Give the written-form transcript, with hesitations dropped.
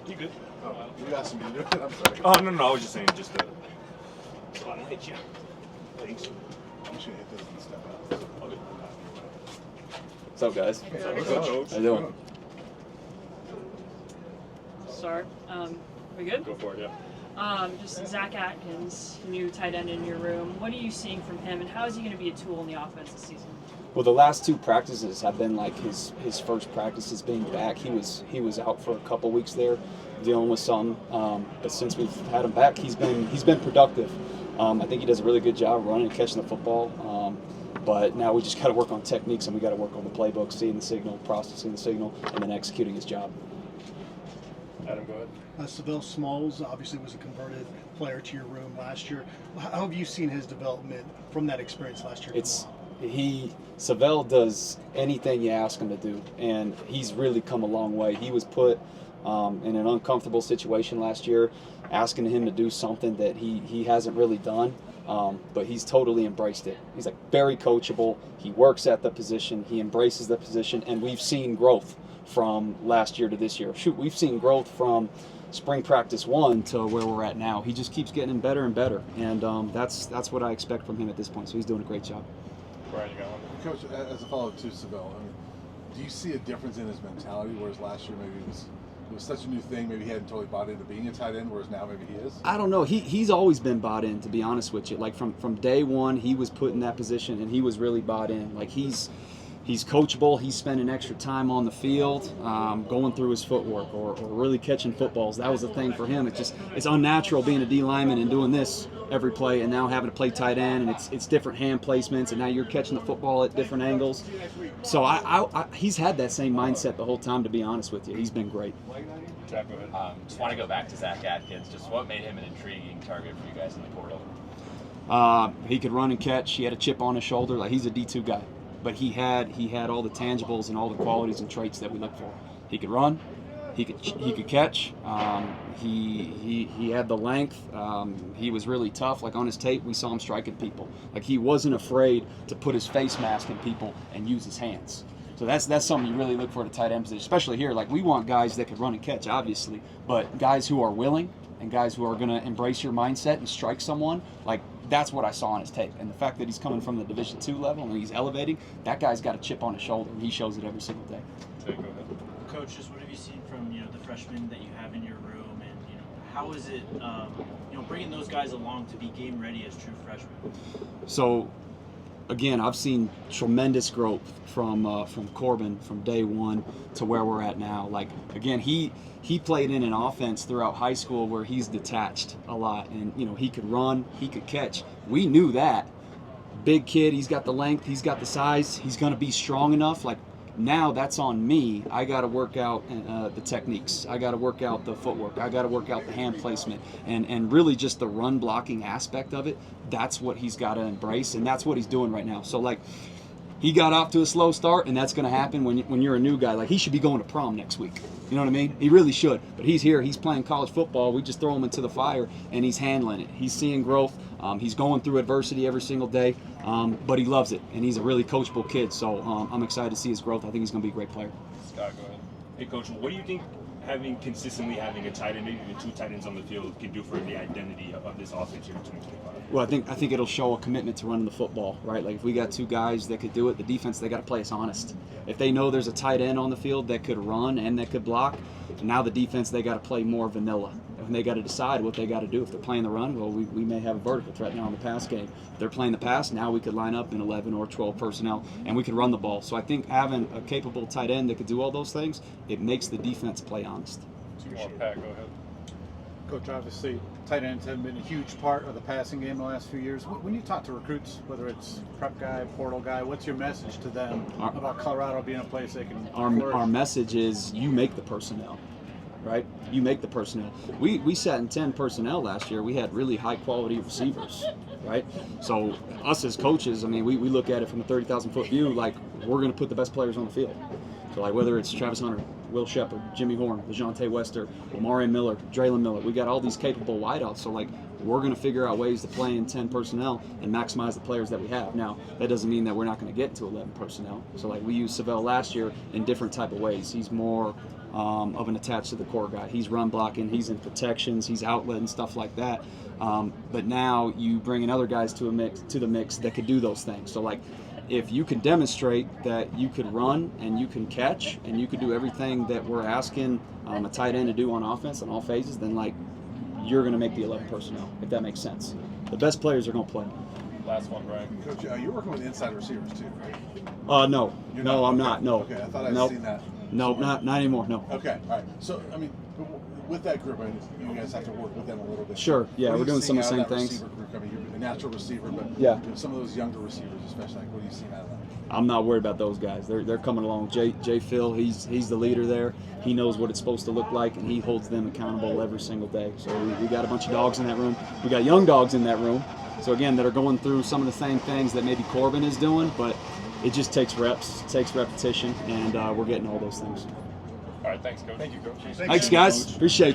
You good? Oh, you asked me to do it. I'm sorry. Oh, no, I was just saying, just to. So I don't hit you. Thanks. You should hit this and step out. Okay. What's up, guys? What's up, Coach? How you doing? Start. We good? Go for it, yeah. Just Zach Atkins, new tight end in your room. What are you seeing from him, and how is he going to be a tool in the offense this season? Well, the last two practices have been like his first practices being back. He was out for a couple weeks there, dealing with something. But since we've had him back, he's been productive. I think he does a really good job running and catching the football. But now we just got to work on techniques, and we got to work on the playbook, seeing the signal, processing the signal, and then executing his job. Adam, go ahead. Savell Smalls obviously was a converted player to your room last year. How have you seen his development from that experience last year? Savell does anything you ask him to do, and he's really come a long way. He was put in an uncomfortable situation last year, asking him to do something that he hasn't really done, but he's totally embraced it. He's like very coachable. He works at the position. He embraces the position, and we've seen growth from last year to this year. Shoot, we've seen growth from spring practice 1 to where we're at now. He just keeps getting better and better, and that's what I expect from him at this point. So he's doing a great job. Brian, you got one? Coach, as a follow-up to Savell, do you see a difference in his mentality, whereas last year maybe it was such a new thing, maybe he hadn't totally bought into being a tight end, whereas now maybe he is? I don't know. He's always been bought in, to be honest with you. Like from day one, he was put in that position, and he was really bought in. Like he's coachable. He's spending extra time on the field, going through his footwork or really catching footballs. That was the thing for him. It's unnatural being a D lineman and doing this every play, and now having to play tight end, and it's different hand placements, and now you're catching the football at different angles. So he's had that same mindset the whole time, to be honest with you. He's been great. Jack, go ahead. Just want to go back to Zach Atkins. Just what made him an intriguing target for you guys in the portal? He could run and catch. He had a chip on his shoulder. Like he's a D2 guy. But he had all the tangibles and all the qualities and traits that we look for. He could run, he could catch. He had the length. He was really tough. Like on his tape, we saw him striking people. Like he wasn't afraid to put his face mask in people and use his hands. So that's something you really look for at a tight end position, especially here. Like we want guys that could run and catch, obviously, but guys who are willing and guys who are going to embrace your mindset and strike someone. Like that's what I saw on his tape. And the fact that he's coming from the Division II level and he's elevating, that guy's got a chip on his shoulder, and he shows it every single day. Jake, go ahead. Coach, just what have you seen from the freshmen that you have in your room, and how is it bringing those guys along to be game ready as true freshmen? So, again, I've seen tremendous growth from Corbin from day one to where we're at now. Like again, he played in an offense throughout high school where he's detached a lot, and he could run, he could catch. We knew that. Big kid, he's got the length, he's got the size, he's going to be strong enough. Like now, that's on me. I got to work out the techniques. I got to work out the footwork. I got to work out the hand placement, and really just the run blocking aspect of it. That's what he's got to embrace, and that's what he's doing right now. So like, he got off to a slow start, and that's going to happen when you're a new guy. Like he should be going to prom next week. You know what I mean? He really should. But he's here. He's playing college football. We just throw him into the fire, and he's handling it. He's seeing growth. He's going through adversity every single day, but he loves it, and he's a really coachable kid. So I'm excited to see his growth. I think he's going to be a great player. Scott, go ahead. Hey, Coach, what do you think consistently having a tight end, maybe even two tight ends on the field, can do for the identity of this offense here in 2025? Well, I think it'll show a commitment to running the football, right? Like if we got two guys that could do it, the defense, they got to play us honest. If they know there's a tight end on the field that could run and that could block, now the defense, they got to play more vanilla. And they got to decide what they got to do. If they're playing the run, well, we may have a vertical threat now in the pass game. If they're playing the pass, now we could line up in 11 or 12 personnel, and we could run the ball. So I think having a capable tight end that could do all those things, it makes the defense play honest. Two more. Pat, go ahead. Coach, obviously, tight ends have been a huge part of the passing game the last few years. When you talk to recruits, whether it's prep guy, portal guy, what's your message to them about Colorado being a place they can flourish? Our message is you make the personnel, right? You make the personnel. We sat in 10 personnel last year. We had really high-quality receivers, right? So us as coaches, I mean, we look at it from a 30,000-foot view like we're going to put the best players on the field. So like whether it's Travis Hunter, Will Shepard, Jimmy Horn, DeJounte Wester, Amari Miller, Draylon Miller, we got all these capable wideouts. So like we're going to figure out ways to play in 10 personnel and maximize the players that we have. Now that doesn't mean that we're not going to get to 11 personnel. So like we used Savell last year in different type of ways. He's more of an attached to the core guy. He's run blocking, he's in protections, he's outlet and stuff like that. But now you bring in other guys to the mix that could do those things. So like if you can demonstrate that you could run and you can catch and you could do everything that we're asking a tight end to do on offense in all phases, then like you're going to make the 11 personnel, if that makes sense. The best players are going to play. Last one, Brian. Coach, you're working with inside receivers too, right? No. You're No, not? I'm Okay. not. No. Okay, I thought I'd Nope. seen that. No, somewhere. not anymore. No. Okay, all right. So, I mean, with that group, I mean, you guys have to work with them a little bit. Sure, yeah, What are we're you doing some of the seeing same out of that things. receiver group? I mean, you're a natural receiver, but Yeah. you know, some of those younger receivers, especially, like, what are you seeing out of them? I'm not worried about those guys. They're coming along. Jay Phil, he's the leader there. He knows what it's supposed to look like, and he holds them accountable every single day. So we got a bunch of dogs in that room. We got young dogs in that room. So again, that are going through some of the same things that maybe Corbin is doing, but it just takes reps, takes repetition, and we're getting all those things. All right, thanks, Coach. Thank you, Coach. Thanks, guys. Appreciate you.